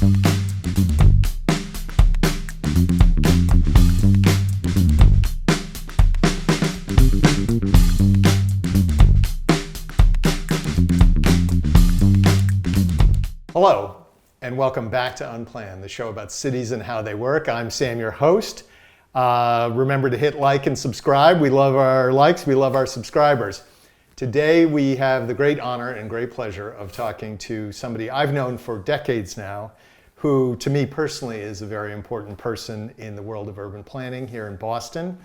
Hello, and welcome back to Unplanned, the show about cities and how they work. I'm Sam, your host. Remember to hit like and subscribe. We love our likes, we love our subscribers. Today we have the great honor and great pleasure of talking to somebody I've known for decades now, who to me personally is a very important person in the world of urban planning here in Boston,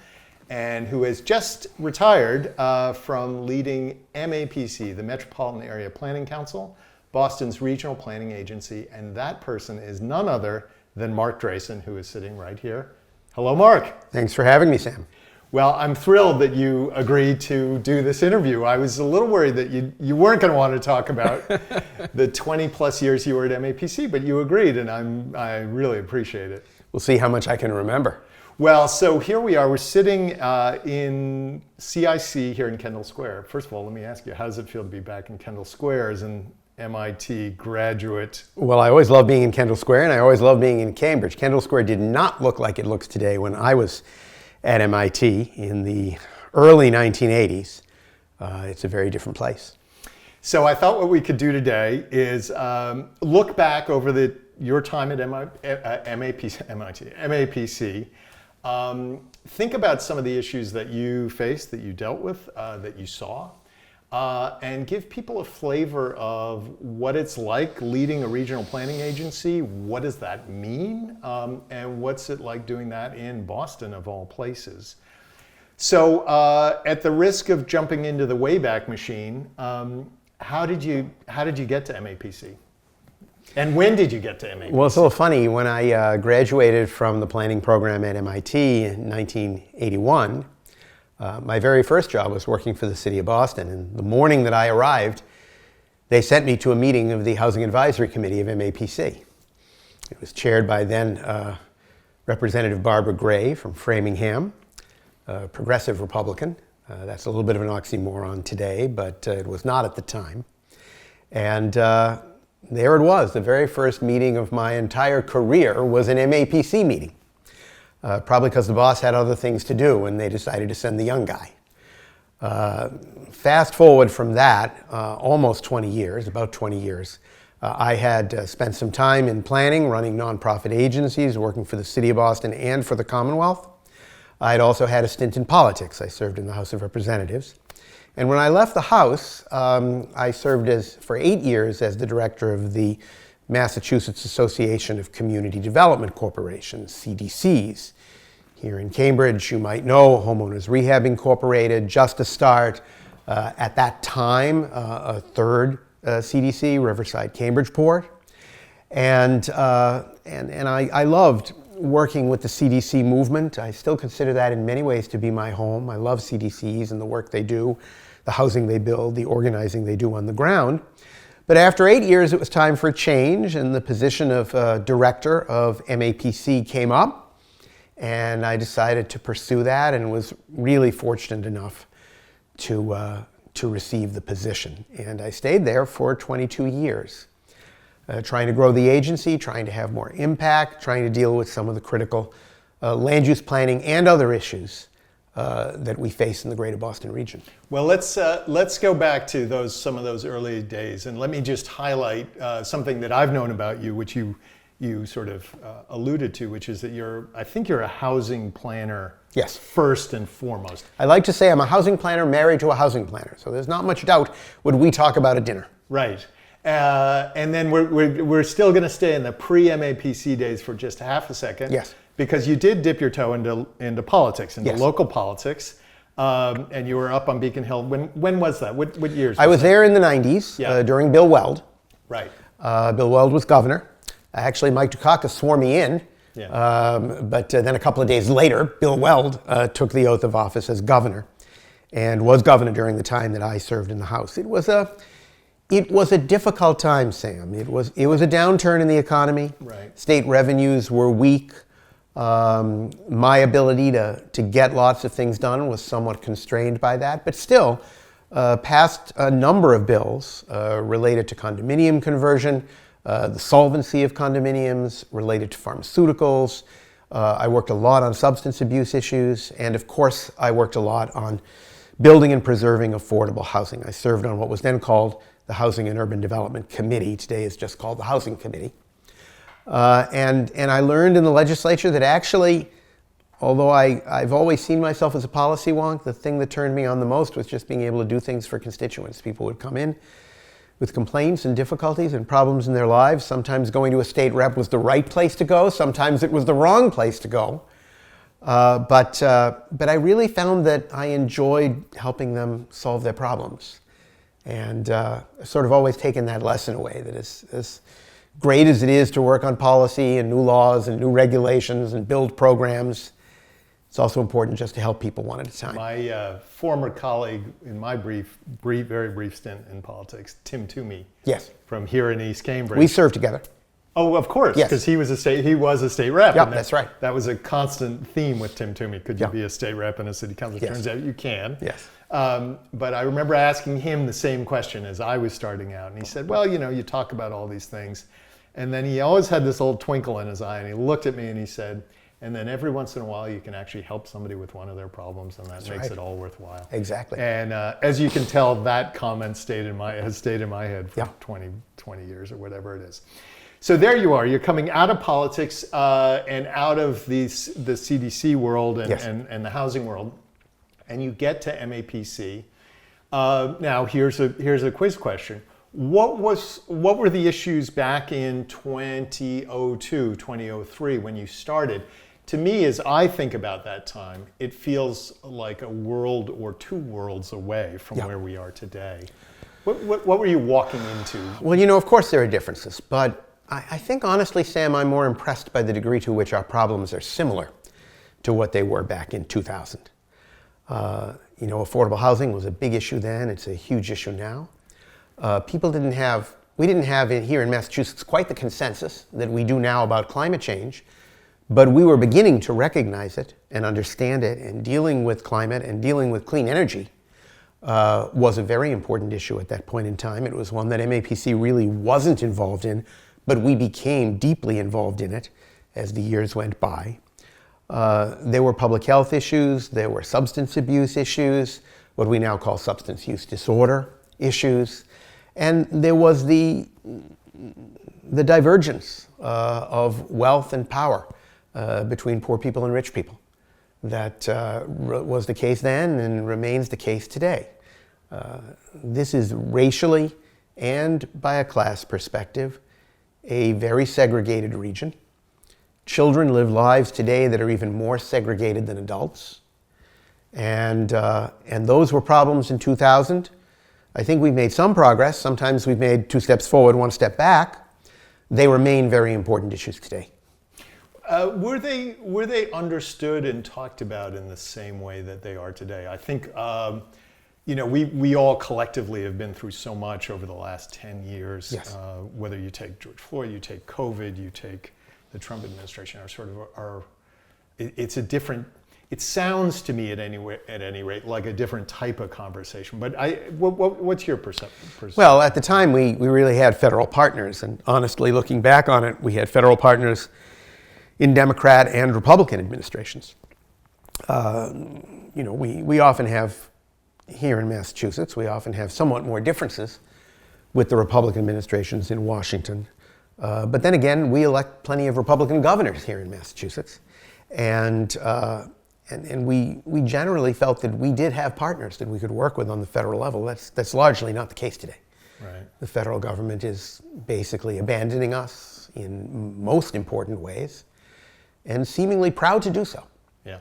and who has just retired from leading MAPC, the Metropolitan Area Planning Council, Boston's regional planning agency, and that person is none other than Marc Draisen, who is sitting right here. Hello, Marc. Thanks for having me, Sam. Well, I'm thrilled that you agreed to do this interview. I was a little worried that you weren't going to want to talk about the 20 plus years you were at MAPC, but you agreed, and I really appreciate it. We'll see how much I can remember. Well, so here we are. We're sitting in CIC here in Kendall Square. First of all, let me ask you, how does it feel to be back in Kendall Square as an MIT graduate? Well, I always loved being in Kendall Square, and I always loved being in Cambridge. Kendall Square did not look like it looks today when I was at MIT in the early 1980s. It's a very different place. So I thought what we could do today is look back over your time at MAPC. Think about some of the issues that you faced, that you dealt with, that you saw. And give people a flavor of what it's like leading a regional planning agency. What does that mean? And what's it like doing that in Boston, of all places? So at the risk of jumping into the Wayback Machine, how did you get to MAPC? And when did you get to MAPC? Well, it's a little funny. When I graduated from the planning program at MIT in 1981, my very first job was working for the city of Boston, and the morning that I arrived, they sent me to a meeting of the Housing Advisory Committee of MAPC. It was chaired by then Representative Barbara Gray from Framingham, a progressive Republican. That's a little bit of an oxymoron today, but it was not at the time. And there it was. The very first meeting of my entire career was an MAPC meeting. Probably because the boss had other things to do and they decided to send the young guy. Fast forward from that, almost 20 years, about 20 years, I had spent some time in planning, running nonprofit agencies, working for the city of Boston and for the Commonwealth. I had also had a stint in politics. I served in the House of Representatives. And when I left the House, I served for 8 years as the director of the Massachusetts Association of Community Development Corporations, CDCs. Here in Cambridge, you might know Homeowners Rehab Incorporated, Just a Start. At that time, a third CDC, Riverside Cambridgeport. And I loved working with the CDC movement. I still consider that in many ways to be my home. I love CDCs and the work they do, the housing they build, the organizing they do on the ground. But after 8 years, it was time for a change, and the position of director of MAPC came up, and I decided to pursue that, and was really fortunate enough to receive the position. And I stayed there for 22 years, trying to grow the agency, trying to have more impact, trying to deal with some of the critical land use planning and other issues that we face in the greater Boston region. Well, let's go back to some of those early days, and let me just highlight something that I've known about you, which you sort of alluded to, which is that I think you're a housing planner. Yes. First and foremost. I like to say I'm a housing planner married to a housing planner, so there's not much doubt when we talk about at dinner. Right. And then we're still going to stay in the pre-MAPC days for just half a second. Yes. Because you did dip your toe into politics, into Yes. local politics, and you were up on Beacon Hill. When was that? What years? I was there in the 90s during Bill Weld. Right. Bill Weld was governor. Actually, Mike Dukakis swore me in. Yeah. But then a couple of days later, Bill Weld took the oath of office as governor, and was governor during the time that I served in the House. It was a difficult time, Sam. It was a downturn in the economy. Right. State revenues were weak. My ability to get lots of things done was somewhat constrained by that, but still passed a number of bills related to condominium conversion, the solvency of condominiums related to pharmaceuticals. I worked a lot on substance abuse issues, and of course, I worked a lot on building and preserving affordable housing. I served on what was then called the Housing and Urban Development Committee. Today is just called the Housing Committee. And I learned in the legislature that actually, although I've always seen myself as a policy wonk, the thing that turned me on the most was just being able to do things for constituents. People would come in with complaints and difficulties and problems in their lives. Sometimes going to a state rep was the right place to go. Sometimes it was the wrong place to go. But I really found that I enjoyed helping them solve their problems. And sort of always taken that lesson away, that as great as it is to work on policy and new laws and new regulations and build programs, it's also important just to help people one at a time. My former colleague in my very brief stint in politics, Tim Toomey, Yes. from here in East Cambridge. We served together. Oh, of course, Yes. because he was a state rep. Yeah, and that's right. That was a constant theme with Tim Toomey. Could you Yeah. be a state rep and a city council? Yes. Turns out you can. Yes. But I remember asking him the same question as I was starting out, and he said, "Well, you talk about all these things," and then he always had this little twinkle in his eye, and he looked at me and he said, "And then every once in a while, you can actually help somebody with one of their problems, and that makes right. it all worthwhile." Exactly. And as you can tell, that comment has stayed in my head for Yeah. 20 years or whatever it is. So there you are. You're coming out of politics and out of the CDC world Yes. and the housing world, and you get to MAPC. Now here's a quiz question. What were the issues back in 2002, 2003 when you started? To me, as I think about that time, it feels like a world or two worlds away from Yeah. where we are today. What were you walking into? Well, of course there are differences, but I think honestly, Sam, I'm more impressed by the degree to which our problems are similar to what they were back in 2000. Affordable housing was a big issue then. It's a huge issue now. We didn't have here in Massachusetts quite the consensus that we do now about climate change, but we were beginning to recognize it and understand it, and dealing with climate and dealing with clean energy was a very important issue at that point in time. It was one that MAPC really wasn't involved in, but we became deeply involved in it as the years went by. There were public health issues, there were substance abuse issues, what we now call substance use disorder issues, and there was the divergence of wealth and power between poor people and rich people. That was the case then and remains the case today. This is racially and by a class perspective a very segregated region. Children live lives today that are even more segregated than adults. And those were problems in 2000. I think we've made some progress. Sometimes we've made 2 steps forward, 1 step back. They remain very important issues today. Were they understood and talked about in the same way that they are today? I think we all collectively have been through so much over the last 10 years. Yes. Whether you take George Floyd, you take COVID, you take the Trump administration, it's a different. It sounds to me at any rate like a different type of conversation. But what's your perception? Well, at the time we really had federal partners, and honestly, looking back on it, we had federal partners in Democrat and Republican administrations. We often have, here in Massachusetts, we often have somewhat more differences with the Republican administrations in Washington. But then again, we elect plenty of Republican governors here in Massachusetts. And we generally felt that we did have partners that we could work with on the federal level. That's largely not the case today. Right. The federal government is basically abandoning us in most important ways, and seemingly proud to do so. Yeah.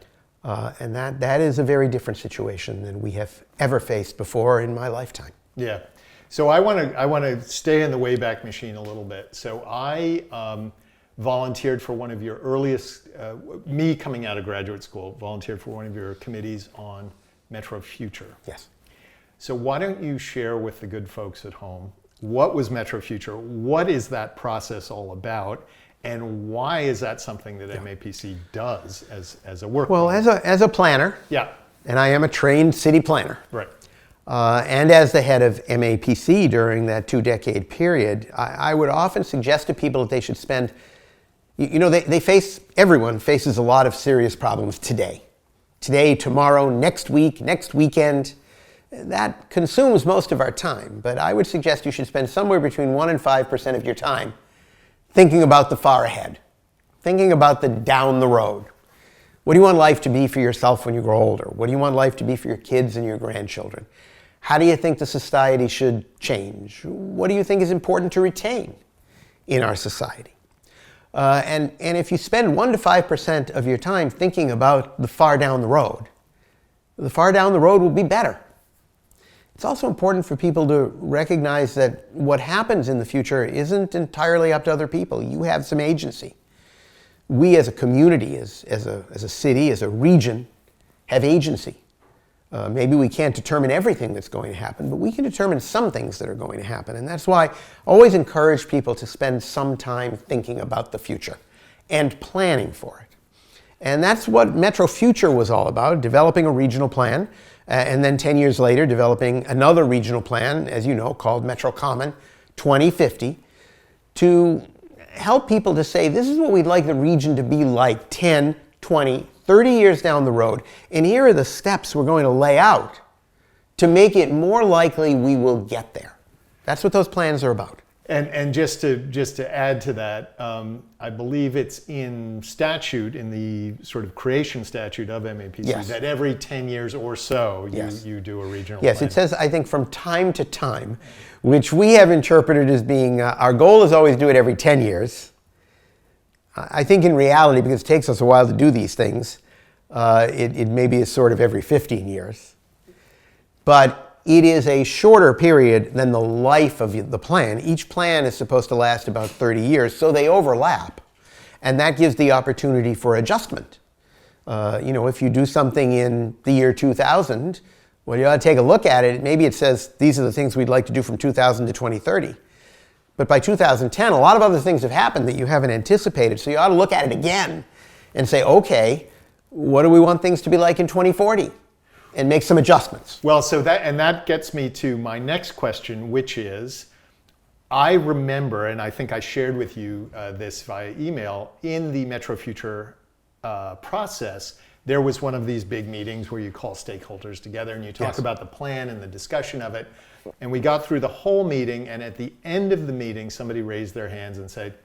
And that is a very different situation than we have ever faced before in my lifetime. Yeah. So I want to stay in the Wayback Machine a little bit. So I volunteered for one of your earliest, me coming out of graduate school, volunteered for one of your committees on Metro Future. Yes. So why don't you share with the good folks at home, what was Metro Future? What is that process all about? And why is that something that MAPC does as a work? Well, as a planner, yeah, and I am a trained city planner, right. And as the head of MAPC during that 2-decade period, I would often suggest to people that they should spend, everyone faces a lot of serious problems today. Today, tomorrow, next week, next weekend. That consumes most of our time, but I would suggest you should spend somewhere between 1% and 5% of your time thinking about the far ahead, thinking about the down the road. What do you want life to be for yourself when you grow older? What do you want life to be for your kids and your grandchildren? How do you think the society should change? What do you think is important to retain in our society? And if you spend 1% to 5% of your time thinking about the far down the road will be better. It's also important for people to recognize that what happens in the future isn't entirely up to other people. You have some agency. We as a community, as a city, as a region, have agency. Maybe we can't determine everything that's going to happen, but we can determine some things that are going to happen. And that's why I always encourage people to spend some time thinking about the future and planning for it. And that's what Metro Future was all about, developing a regional plan, and then 10 years later, developing another regional plan, as you know, called Metro Common 2050, to help people to say, this is what we'd like the region to be like 10, 20, 30 years down the road. And here are the steps we're going to lay out to make it more likely we will get there. That's what those plans are about. And just to add to that, I believe it's in statute, in the sort of creation statute of MAPC, yes, that every 10 years or so yes, you do a regional yes, plan. it says, I think, from time to time, which we have interpreted as being, our goal is always do it every 10 years. I think in reality, because it takes us a while to do these things, it maybe is sort of every 15 years. But it is a shorter period than the life of the plan. Each plan is supposed to last about 30 years, so they overlap. And that gives the opportunity for adjustment. If you do something in the year 2000, well, you ought to take a look at it. Maybe it says, these are the things we'd like to do from 2000 to 2030. But by 2010, a lot of other things have happened that you haven't anticipated. So you ought to look at it again and say, okay, what do we want things to be like in 2040? And make some adjustments. Well, that gets me to my next question, which is, I remember, and I think I shared with you this via email, in the Metro Future process, there was one of these big meetings where you call stakeholders together and you talk yes, about the plan and the discussion of it. And we got through the whole meeting, and at the end of the meeting, somebody raised their hands and said,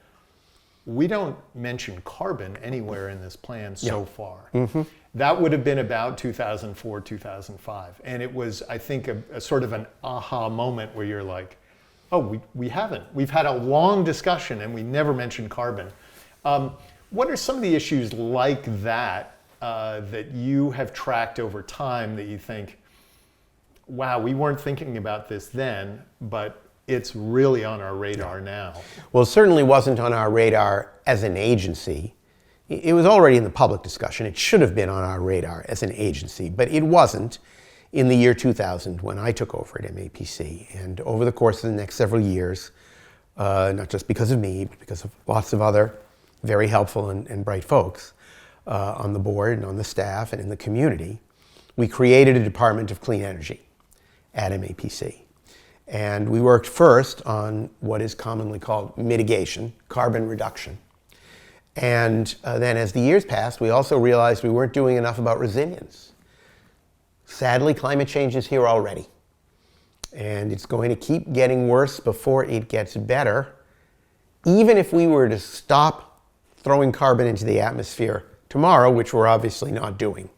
we don't mention carbon anywhere in this plan so far. Mm-hmm. That would have been about 2004, 2005. And it was, I think, a sort of an aha moment where you're like, oh, we haven't. We've had a long discussion and we never mentioned carbon. What are some of the issues like that that you have tracked over time that you think, wow, we weren't thinking about this then, but it's really on our radar now? Well, it certainly wasn't on our radar as an agency. It was already in the public discussion. It should have been on our radar as an agency, but it wasn't in the year 2000 when I took over at MAPC. And over the course of the next several years, not just because of me, but because of lots of other very helpful and bright folks on the board and on the staff and in the community, we created a Department of Clean Energy at MAPC. And we worked first on what is commonly called mitigation, carbon reduction. And then as the years passed, we also realized we weren't doing enough about resilience. Sadly, climate change is here already. And it's going to keep getting worse before it gets better. Even if we were to stop throwing carbon into the atmosphere tomorrow, which we're obviously not doing.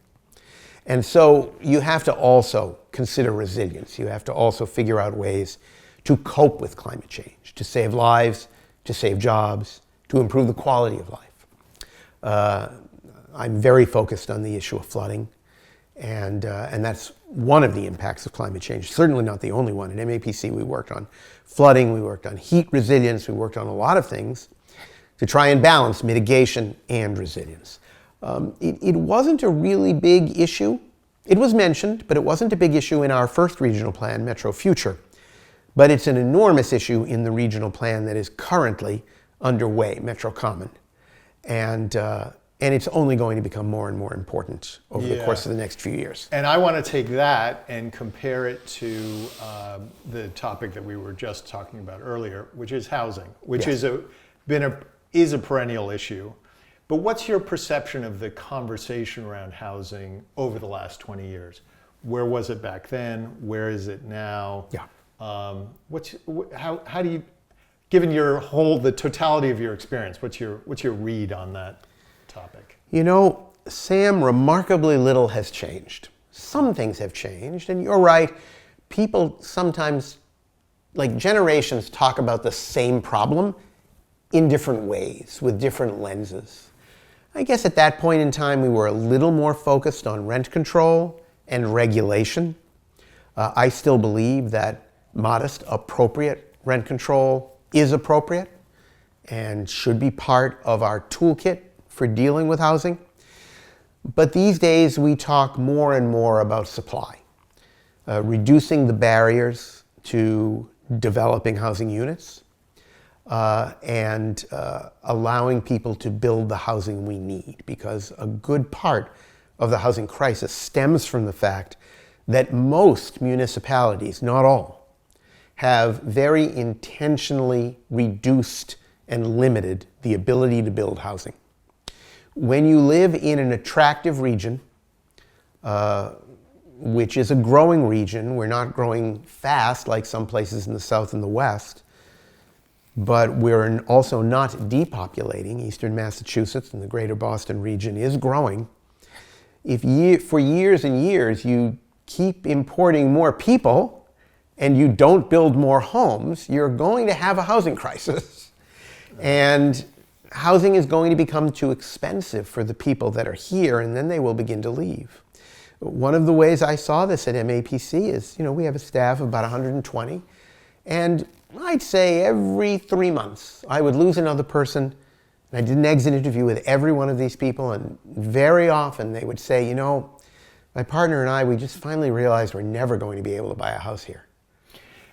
And so you have to also consider resilience. You have to also figure out ways to cope with climate change, to save lives, to save jobs, to improve the quality of life. I'm very focused on the issue of flooding, and that's one of the impacts of climate change. Certainly not the only one. At MAPC, we worked on flooding, we worked on heat resilience, we worked on a lot of things to try and balance mitigation and resilience. It wasn't a really big issue. It was mentioned, but it wasn't a big issue in our first regional plan, Metro Future. But it's an enormous issue in the regional plan that is currently underway, Metro Common. And And it's only going to become more and more important over the course of the next few years. And I want to take that and compare it to the topic that we were just talking about earlier, which is housing, which is a perennial issue. But what's your perception of the conversation around housing over the last 20 years? Where was it back then? Where is it now? Yeah. How do you, given the totality of your experience, what's your read on that topic? You know, Sam, remarkably little has changed. Some things have changed, and you're right. People sometimes, like generations, talk about the same problem in different ways, with different lenses. I guess at that point in time, we were a little more focused on rent control and regulation. I still believe that modest, appropriate rent control is appropriate and should be part of our toolkit for dealing with housing. But these days we talk more and more about supply, reducing the barriers to developing housing units, and allowing people to build the housing we need, because a good part of the housing crisis stems from the fact that most municipalities, not all, have very intentionally reduced and limited the ability to build housing. When you live in an attractive region, which is a growing region, we're not growing fast like some places in the South and the West, but we're also not depopulating. Eastern Massachusetts and the greater Boston region is growing. If for years and years you keep importing more people and you don't build more homes, you're going to have a housing crisis. And housing is going to become too expensive for the people that are here, and then they will begin to leave. One of the ways I saw this at MAPC is, we have a staff of about 120, and I'd say every 3 months I would lose another person. And I did an exit interview with every one of these people, and very often they would say, my partner and I, we just finally realized we're never going to be able to buy a house here.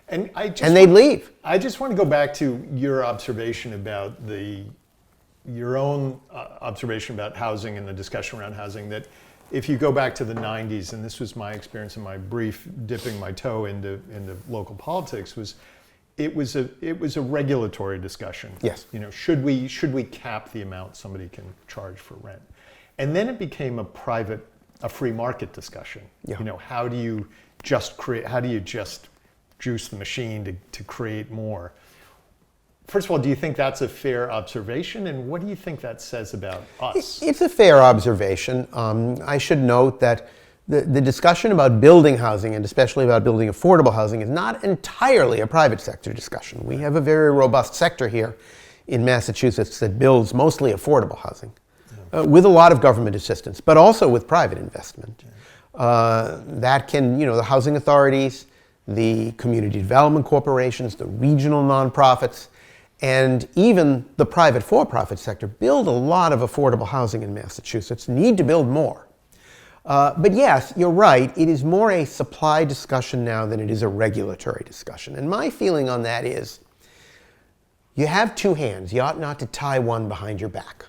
And they'd leave. I just want to go back to your observation about your own observation about housing and the discussion around housing, that if you go back to the 90s, and this was my experience in my brief dipping my toe into local politics, it was a regulatory discussion. Yes. Should we cap the amount somebody can charge for rent? And then it became a free market discussion. Yeah. How do you just juice the machine to create more? First of all, do you think that's a fair observation? And what do you think that says about us? It's a fair observation. I should note that the discussion about building housing, and especially about building affordable housing, is not entirely a private sector discussion. We have a very robust sector here in Massachusetts that builds mostly affordable housing, with a lot of government assistance, but also with private investment. That can, the housing authorities, the community development corporations, the regional nonprofits, and even the private for-profit sector build a lot of affordable housing in Massachusetts, need to build more. But yes, you're right, it is more a supply discussion now than it is a regulatory discussion. And my feeling on that is, you have two hands, you ought not to tie one behind your back.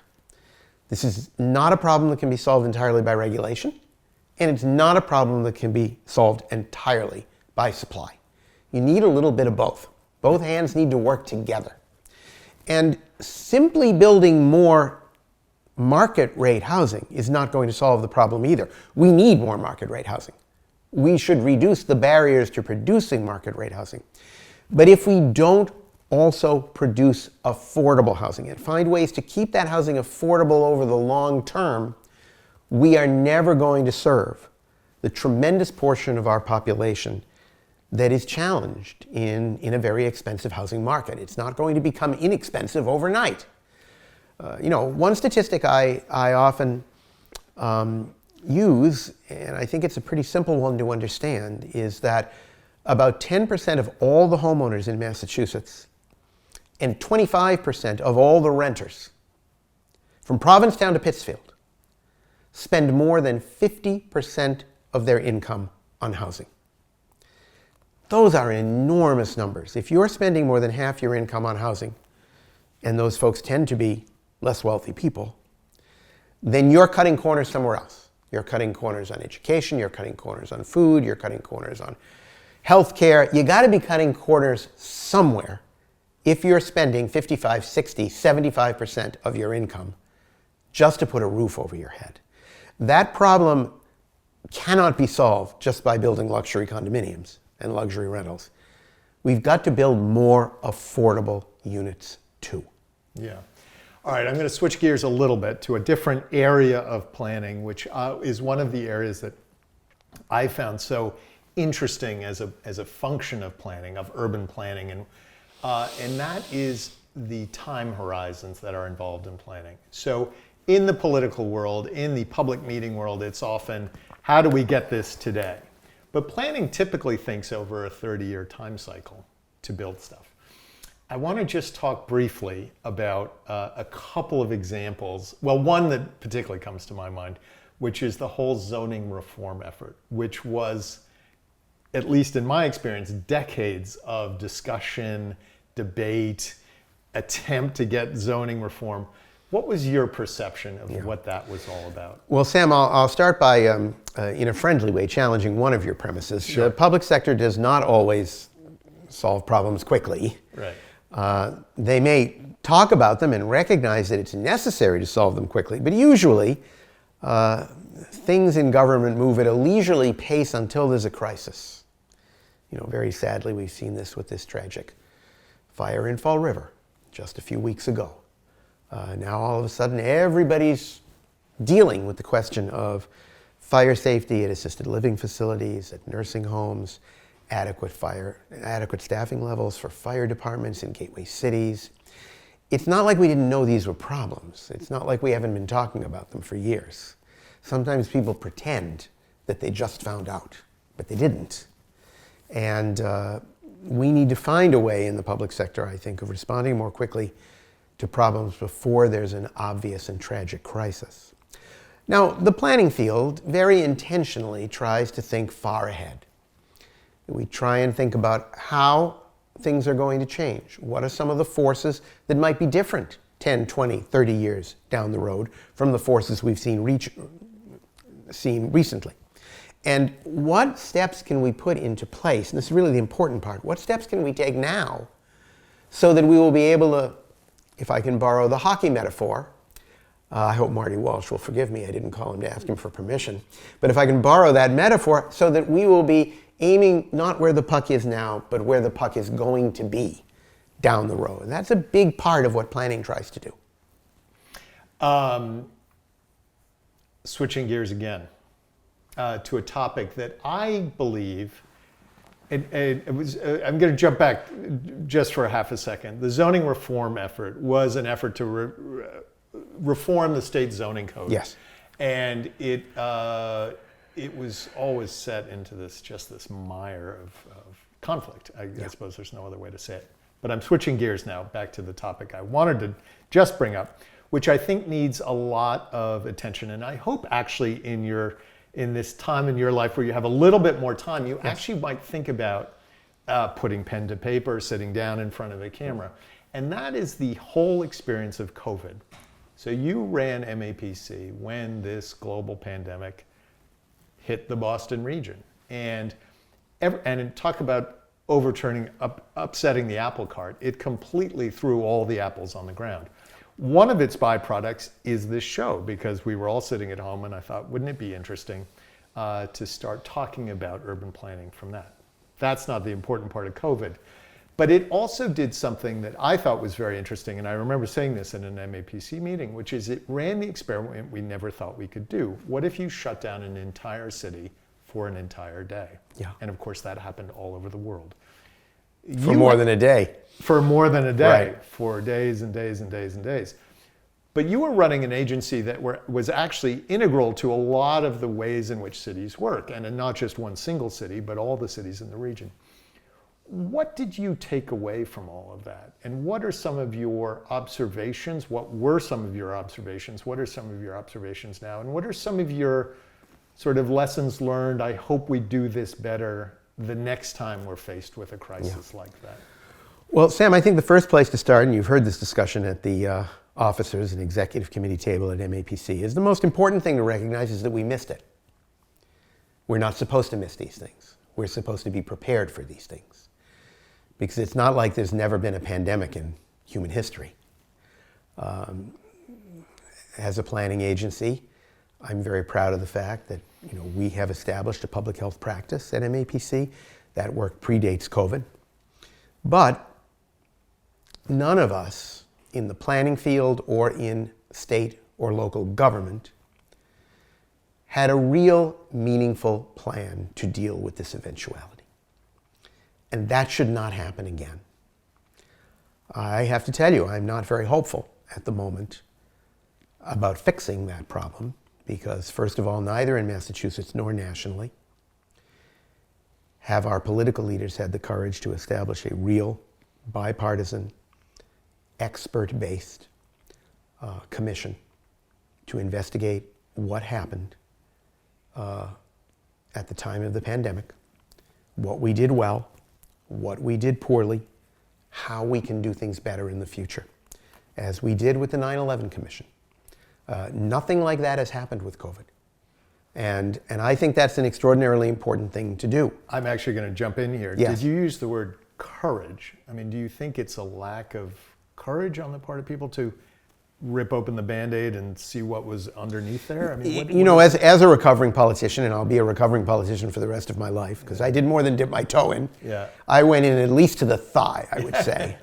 This is not a problem that can be solved entirely by regulation, and it's not a problem that can be solved entirely by supply. You need a little bit of both. Both hands need to work together. And simply building more market rate housing is not going to solve the problem either. We need more market rate housing. We should reduce the barriers to producing market rate housing. But if we don't also produce affordable housing and find ways to keep that housing affordable over the long term, we are never going to serve the tremendous portion of our population that is challenged in a very expensive housing market. It's not going to become inexpensive overnight. One statistic I often use, and I think it's a pretty simple one to understand, is that about 10% of all the homeowners in Massachusetts and 25% of all the renters from Provincetown to Pittsfield spend more than 50% of their income on housing. Those are enormous numbers. If you're spending more than half your income on housing, and those folks tend to be less wealthy people, then you're cutting corners somewhere else. You're cutting corners on education, you're cutting corners on food, you're cutting corners on healthcare. You got to be cutting corners somewhere if you're spending 55, 60, 75% of your income just to put a roof over your head. That problem cannot be solved just by building luxury condominiums and luxury rentals. We've got to build more affordable units too. Yeah. All right, I'm going to switch gears a little bit to a different area of planning, which is one of the areas that I found so interesting as a function of planning, of urban planning, and that is the time horizons that are involved in planning. So in the political world, in the public meeting world, it's often, how do we get this today? But planning typically thinks over a 30-year time cycle to build stuff. I want to just talk briefly about a couple of examples. Well, one that particularly comes to my mind, which is the whole zoning reform effort, which was, at least in my experience, decades of discussion, debate, attempt to get zoning reform. What was your perception of what that was all about? Well, Sam, I'll start by, in a friendly way, challenging one of your premises. Sure. The public sector does not always solve problems quickly. Right. They may talk about them and recognize that it's necessary to solve them quickly, but usually things in government move at a leisurely pace until there's a crisis. You know, very sadly, we've seen this with this tragic fire in Fall River just a few weeks ago. Now all of a sudden everybody's dealing with the question of fire safety at assisted living facilities, at nursing homes, adequate staffing levels for fire departments in gateway cities. It's not like we didn't know these were problems. It's not like we haven't been talking about them for years. Sometimes people pretend that they just found out, but they didn't. And we need to find a way in the public sector, I think, of responding more quickly to problems before there's an obvious and tragic crisis. Now, the planning field very intentionally tries to think far ahead. We try and think about how things are going to change. What are some of the forces that might be different 10, 20, 30 years down the road from the forces we've seen recently? And what steps can we put into place? And this is really the important part. What steps can we take now so that we will be able to, if I can borrow the hockey metaphor, I hope Marty Walsh will forgive me, I didn't call him to ask him for permission, but if I can borrow that metaphor so that we will be aiming not where the puck is now, but where the puck is going to be down the road. And that's a big part of what planning tries to do. Switching gears again to a topic that I believe, I'm going to jump back just for a half a second. The zoning reform effort was an effort to reform the state zoning code. Yes. And it was always set into this mire of conflict. I suppose there's no other way to say it. But I'm switching gears now back to the topic I wanted to just bring up, which I think needs a lot of attention. And I hope actually in this time in your life where you have a little bit more time, you actually might think about putting pen to paper, sitting down in front of a camera. And that is the whole experience of COVID. So you ran MAPC when this global pandemic hit the Boston region. And talk about upsetting the apple cart. It completely threw all the apples on the ground. One of its byproducts is this show, because we were all sitting at home and I thought, wouldn't it be interesting to start talking about urban planning from that? That's not the important part of COVID. But it also did something that I thought was very interesting, and I remember saying this in an MAPC meeting, which is it ran the experiment we never thought we could do. What if you shut down an entire city for an entire day? Yeah. And of course that happened all over the world. For more than a day. For more than a day, Right. For days and days and days and days. But you were running an agency that was actually integral to a lot of the ways in which cities work, and not just one single city, but all the cities in the region. What did you take away from all of that? And what are some of your observations? What were some of your observations? What are some of your observations now? And what are some of your sort of lessons learned? I hope we do this better the next time we're faced with a crisis like that. Well, Sam, I think the first place to start, and you've heard this discussion at the officers and executive committee table at MAPC is the most important thing to recognize is that we missed it. We're not supposed to miss these things. We're supposed to be prepared for these things. Because it's not like there's never been a pandemic in human history. As a planning agency, I'm very proud of the fact that we have established a public health practice at MAPC. That work predates COVID. But none of us in the planning field or in state or local government had a real meaningful plan to deal with this eventuality. And that should not happen again. I have to tell you, I'm not very hopeful at the moment about fixing that problem because, first of all, neither in Massachusetts nor nationally have our political leaders had the courage to establish a real, bipartisan, expert-based commission to investigate what happened at the time of the pandemic, what we did well, what we did poorly, how we can do things better in the future, as we did with the 9/11 Commission. Nothing like that has happened with COVID. And I think that's an extraordinarily important thing to do. I'm actually going to jump in here. Yes. Did you use the word courage? I mean, do you think it's a lack of courage on the part of people to rip open the Band-Aid and see what was underneath there? I mean, as a recovering politician, and I'll be a recovering politician for the rest of my life, because I did more than dip my toe in. Yeah. I went in at least to the thigh, I would say.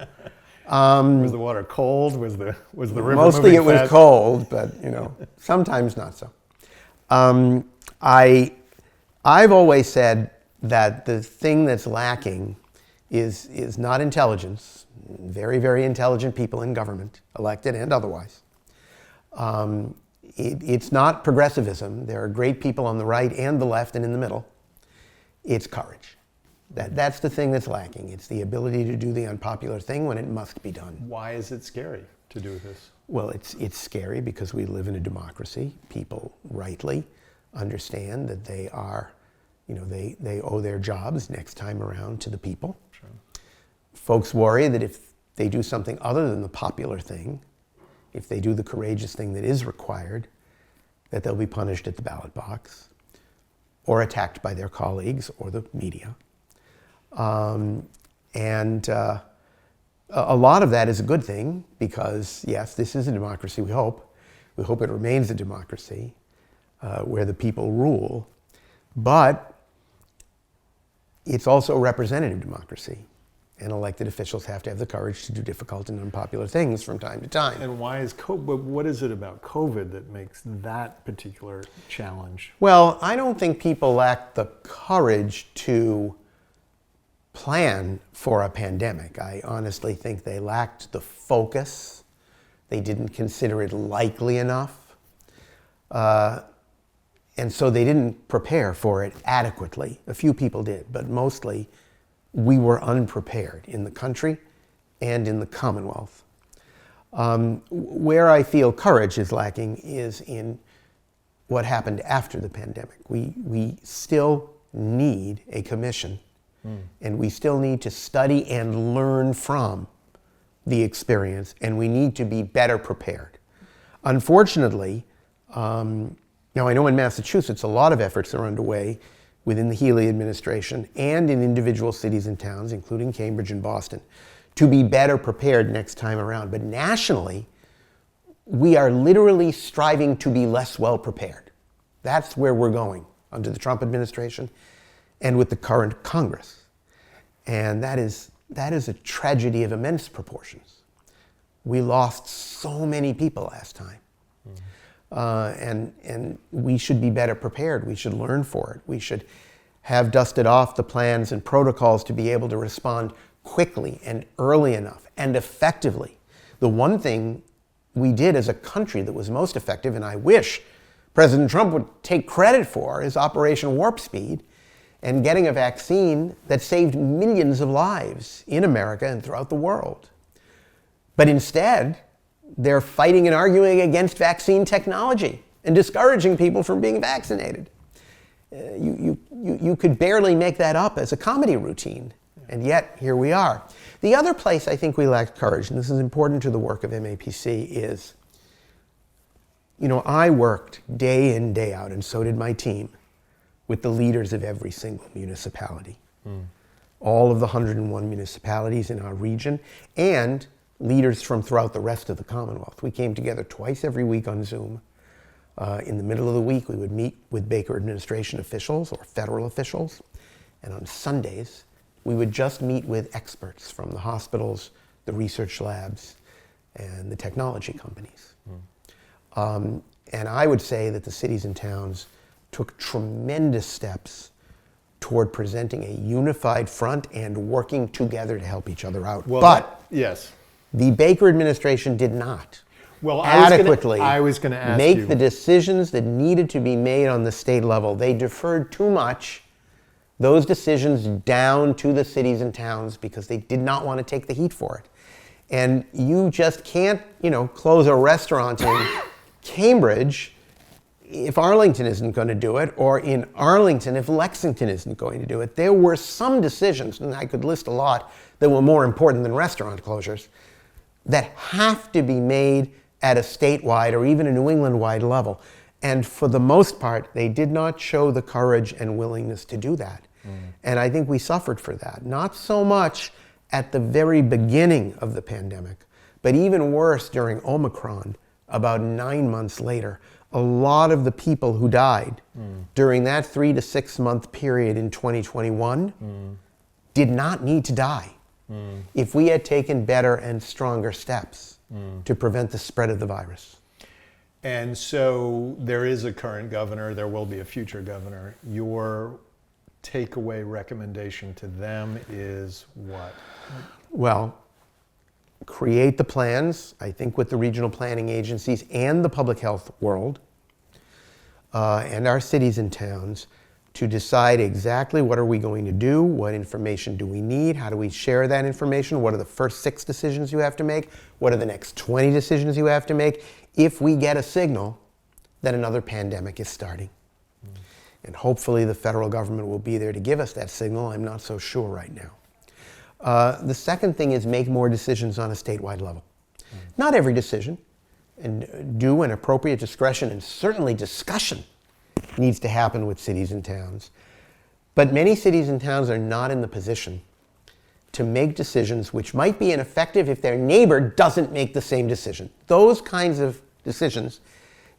Was the water cold? Was the river Mostly moving it was fast? cold, but sometimes not so. I've always said that the thing that's lacking is not intelligence. Very, very intelligent people in government, elected and otherwise. It's not progressivism. There are great people on the right and the left and in the middle. It's courage. That's the thing that's lacking. It's the ability to do the unpopular thing when it must be done. Why is it scary to do this? Well, it's scary because we live in a democracy. People rightly understand that they are, they owe their jobs next time around to the people. Sure. Folks worry that if they do something other than the popular thing, if they do the courageous thing that is required, that they'll be punished at the ballot box or attacked by their colleagues or the media. A lot of that is a good thing because, yes, this is a democracy, we hope. We hope it remains a democracy where the people rule. But it's also a representative democracy. And elected officials have to have the courage to do difficult and unpopular things from time to time. And why is COVID, what is it about COVID that makes that particular challenge? Well, I don't think people lack the courage to plan for a pandemic. I honestly think they lacked the focus. They didn't consider it likely enough. And so they didn't prepare for it adequately. A few people did, but mostly we were unprepared in the country and in the Commonwealth. Where I feel courage is lacking is in what happened after the pandemic. We still need a commission, and we still need to study and learn from the experience, and we need to be better prepared. Unfortunately, now I know in Massachusetts a lot of efforts are underway within the Healey administration and in individual cities and towns, including Cambridge and Boston, to be better prepared next time around. But nationally, we are literally striving to be less well prepared. That's where we're going under the Trump administration and with the current Congress. And that is a tragedy of immense proportions. We lost so many people last time. And we should be better prepared. We should learn for it. We should have dusted off the plans and protocols to be able to respond quickly and early enough and effectively. The one thing we did as a country that was most effective, and I wish President Trump would take credit for, is Operation Warp Speed and getting a vaccine that saved millions of lives in America and throughout the world. But instead, they're fighting and arguing against vaccine technology and discouraging people from being vaccinated. You could barely make that up as a comedy routine, and yet here we are. The other place I think we lacked courage, and this is important to the work of MAPC, is, I worked day in, day out, and so did my team, with the leaders of every single municipality. All of the 101 municipalities in our region, and leaders from throughout the rest of the Commonwealth. We came together twice every week on Zoom. In the middle of the week, we would meet with Baker administration officials or federal officials. And on Sundays, we would just meet with experts from the hospitals, the research labs, and the technology companies. And I would say that the cities and towns took tremendous steps toward presenting a unified front and working together to help each other out. But yes, the Baker administration did not well, adequately make the decisions that needed to be made on the state level. They deferred too much those decisions down to the cities and towns because they did not want to take the heat for it. And you just can't, close a restaurant in Cambridge if Arlington isn't going to do it, or in Arlington if Lexington isn't going to do it. There were some decisions, and I could list a lot, that were more important than restaurant closures, that have to be made at a statewide or even a New England-wide level. And for the most part, they did not show the courage and willingness to do that. And I think we suffered for that. Not so much at the very beginning of the pandemic, but even worse during Omicron, about 9 months later. A lot of the people who died during that 3 to 6 month period in 2021 did not need to die if we had taken better and stronger steps to prevent the spread of the virus. And so there is a current governor, there will be a future governor. Your takeaway recommendation to them is what? Well, create the plans, I think, with the regional planning agencies and the public health world and our cities and towns to decide exactly what are we going to do, what information do we need, how do we share that information, what are the first 6 decisions you have to make, what are the next 20 decisions you have to make if we get a signal that another pandemic is starting. And hopefully the federal government will be there to give us that signal. I'm not so sure right now. The second thing is make more decisions on a statewide level. Not every decision, and due and appropriate discretion and certainly discussion needs to happen with cities and towns. But many cities and towns are not in the position to make decisions which might be ineffective if their neighbor doesn't make the same decision. Those kinds of decisions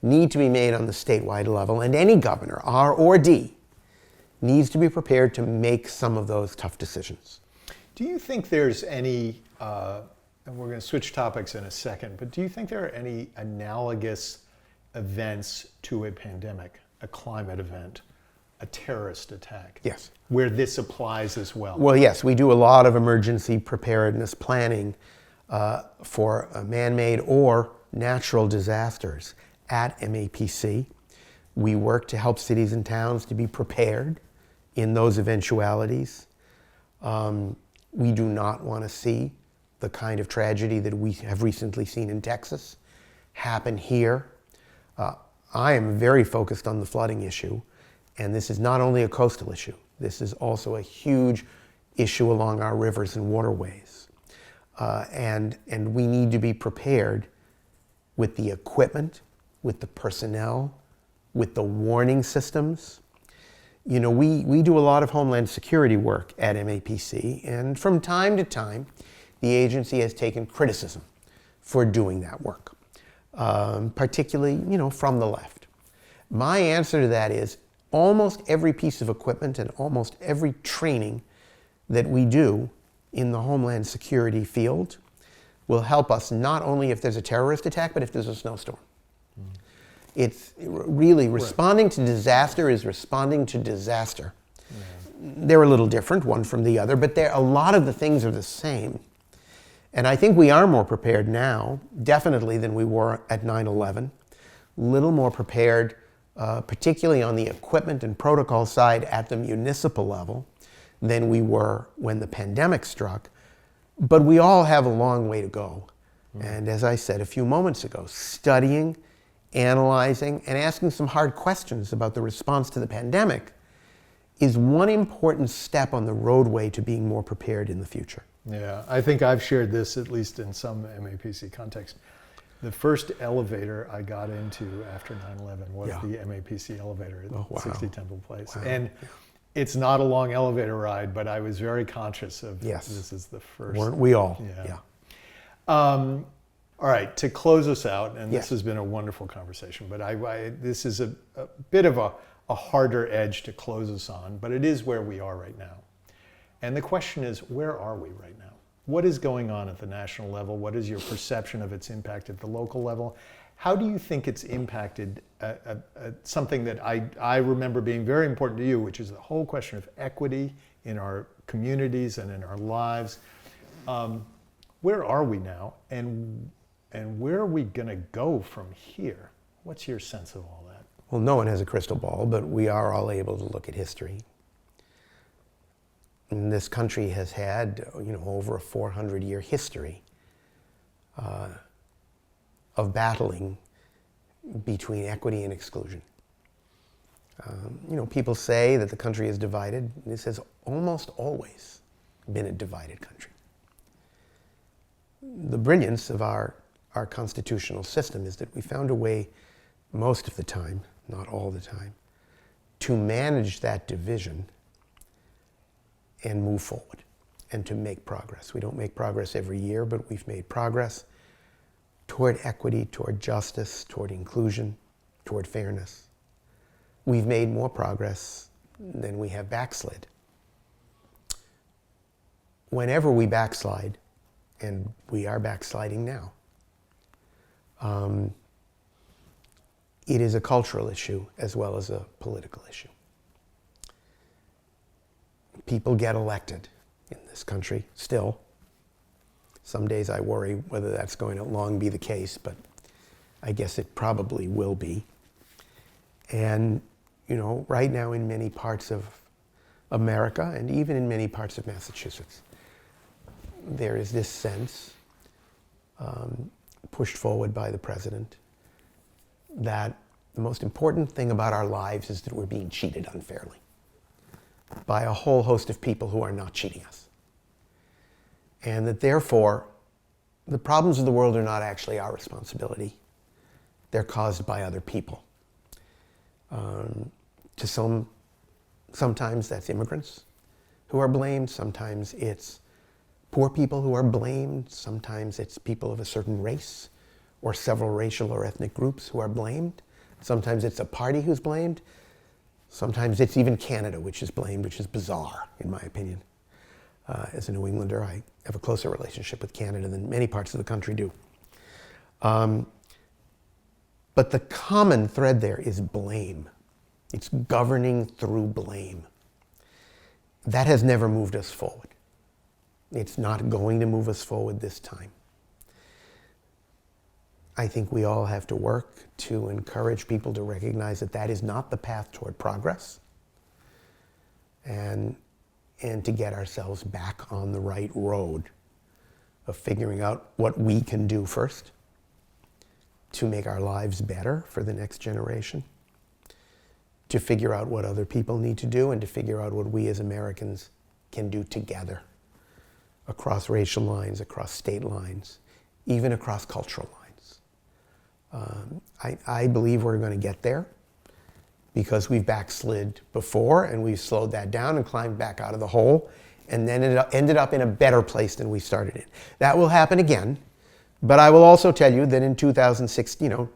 need to be made on the statewide level, and any governor, R or D, needs to be prepared to make some of those tough decisions. Do you think there's any, and we're going to switch topics in a second, but do you think there are any analogous events to a pandemic, a climate event, a terrorist attack? Yes. Where this applies as well? Well, yes, we do a lot of emergency preparedness planning for man-made or natural disasters at MAPC. We work to help cities and towns to be prepared in those eventualities. We do not want to see the kind of tragedy that we have recently seen in Texas happen here. I am very focused on the flooding issue, and this is not only a coastal issue. This is also a huge issue along our rivers and waterways. And we need to be prepared with the equipment, with the personnel, with the warning systems. We do a lot of homeland security work at MAPC, and from time to time, the agency has taken criticism for doing that work, particularly, from the left. My answer to that is almost every piece of equipment and almost every training that we do in the homeland security field will help us not only if there's a terrorist attack, but if there's a snowstorm. It's really responding to disaster is responding to disaster. They're a little different, one from the other, but a lot of the things are the same. And I think we are more prepared now, definitely, than we were at 9/11. A little more prepared, particularly on the equipment and protocol side at the municipal level, than we were when the pandemic struck. But we all have a long way to go. And as I said a few moments ago, studying, analyzing, and asking some hard questions about the response to the pandemic is one important step on the roadway to being more prepared in the future. Yeah, I think I've shared this, at least in some MAPC context. The first elevator I got into after 9/11 was Yeah. the MAPC elevator at Oh, wow. 60 Temple Place. Wow. And it's not a long elevator ride, but I was very conscious of Yes. this is the first. Weren't we all? Yeah. All right, to close us out, and Yes. this has been a wonderful conversation, but this is a bit of a harder edge to close us on, but it is where we are right now. And the question is, where are we right now? What is going on at the national level? What is your perception of its impact at the local level? How do you think it's impacted something that I remember being very important to you, which is the whole question of equity in our communities and in our lives? Where are we now, and where are we going to go from here? What's your sense of all that? Well, no one has a crystal ball, but we are all able to look at history. And this country has had, over a 400-year history of battling between equity and exclusion. People say that the country is divided. This has almost always been a divided country. The brilliance of our constitutional system is that we found a way, most of the time, not all the time, to manage that division and move forward and to make progress. We don't make progress every year, but we've made progress toward equity, toward justice, toward inclusion, toward fairness. We've made more progress than we have backslid. Whenever we backslide, and we are backsliding now, it is a cultural issue as well as a political issue. People get elected in this country still. Some days I worry whether that's going to long be the case, but I guess it probably will be. And, right now in many parts of America and even in many parts of Massachusetts, there is this sense, pushed forward by the president, that the most important thing about our lives is that we're being cheated unfairly by a whole host of people who are not cheating us. And that therefore, the problems of the world are not actually our responsibility. They're caused by other people. Sometimes that's immigrants who are blamed. Sometimes it's poor people who are blamed. Sometimes it's people of a certain race or several racial or ethnic groups who are blamed. Sometimes it's a party who's blamed. Sometimes it's even Canada which is blamed, which is bizarre, in my opinion. As a New Englander, I have a closer relationship with Canada than many parts of the country do. But the common thread there is blame. It's governing through blame. That has never moved us forward. It's not going to move us forward this time. I think we all have to work to encourage people to recognize that that is not the path toward progress, and to get ourselves back on the right road of figuring out what we can do first to make our lives better for the next generation, to figure out what other people need to do, and to figure out what we as Americans can do together across racial lines, across state lines, even across cultural lines. I believe we're going to get there because we've backslid before and we've slowed that down and climbed back out of the hole and then ended up in a better place than we started in. That will happen again, but I will also tell you that in 2016,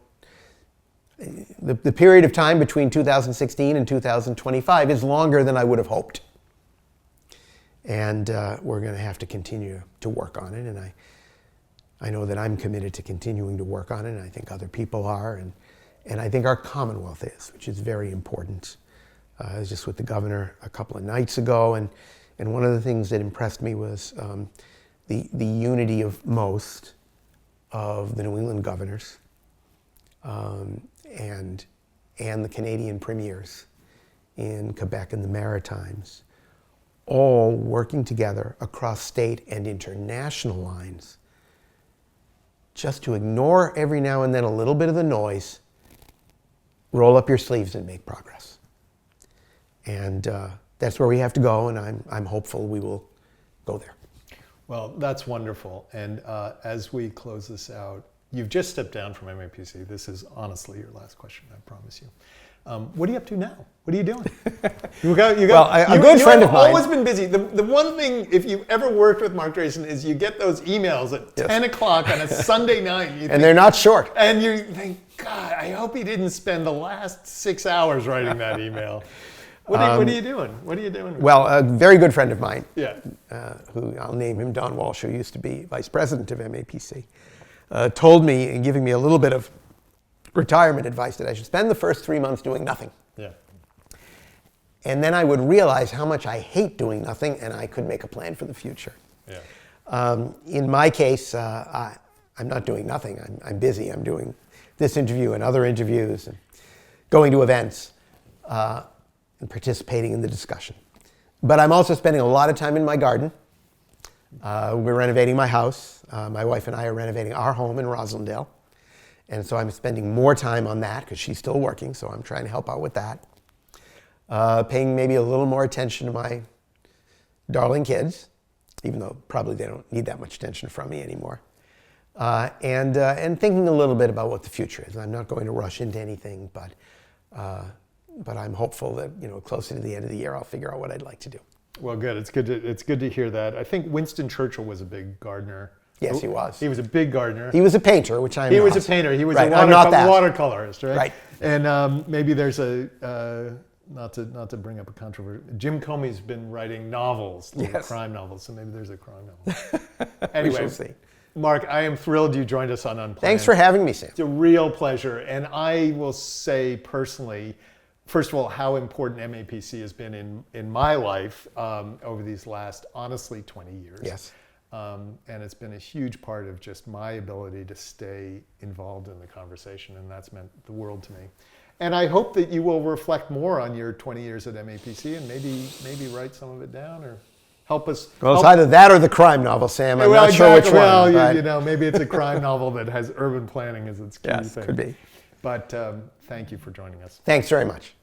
the period of time between 2016 and 2025 is longer than I would have hoped. And we're going to have to continue to work on it, and I know that I'm committed to continuing to work on it, and I think other people are, and I think our Commonwealth is, which is very important. I was just with the governor a couple of nights ago, and one of the things that impressed me was the unity of most of the New England governors and the Canadian premiers in Quebec and the Maritimes, all working together across state and international lines, just to ignore every now and then a little bit of the noise, roll up your sleeves and make progress. And that's where we have to go, and I'm hopeful we will go there. Well, that's wonderful. And as we close this out, you've just stepped down from MAPC. This is honestly your last question, I promise you. What are you up to now? What are you doing? A good friend of mine. You've always been busy. The one thing, if you've ever worked with Marc Draisen, is you get those emails at 10 o'clock on a Sunday night. And they're not short. And you think, God, I hope he didn't spend the last 6 hours writing that email. What are you doing? What are you doing? Well, a very good friend of mine, Yeah. who I'll name him, Don Walsh, who used to be vice president of MAPC, told me, in giving me a little bit of retirement advice, that I should spend the first 3 months doing nothing. Yeah. And then I would realize how much I hate doing nothing, and I could make a plan for the future. Yeah. In my case, I'm not doing nothing. I'm busy. I'm doing this interview and other interviews, and going to events, and participating in the discussion. But I'm also spending a lot of time in my garden. We're renovating my house. My wife and I are renovating our home in Roslindale. And so I'm spending more time on that because she's still working, so I'm trying to help out with that. Paying maybe a little more attention to my darling kids, even though probably they don't need that much attention from me anymore. And thinking a little bit about what the future is. I'm not going to rush into anything, but I'm hopeful that, closer to the end of the year, I'll figure out what I'd like to do. Well, good. It's good to hear that. I think Winston Churchill was a big gardener. Yes, he was. He was a big gardener. He was a painter, which I'm not. He was a painter. He was right. a watercolorist, right? Right. And maybe there's not to bring up a controversy. Jim Comey's been writing novels, yes. crime novels, so maybe there's a crime novel. Anyway, we shall see. Marc, I am thrilled you joined us on Unplanned. Thanks for having me, Sam. It's a real pleasure. And I will say personally, first of all, how important MAPC has been in my life over these last, honestly, 20 years. Yes. And it's been a huge part of just my ability to stay involved in the conversation, and that's meant the world to me. And I hope that you will reflect more on your 20 years at MAPC and maybe write some of it down or help us. Well, it's either that or the crime novel, Sam. I'm not sure which one. Well, maybe it's a crime novel that has urban planning as its key thing. Yes, could be. But thank you for joining us. Thanks very much.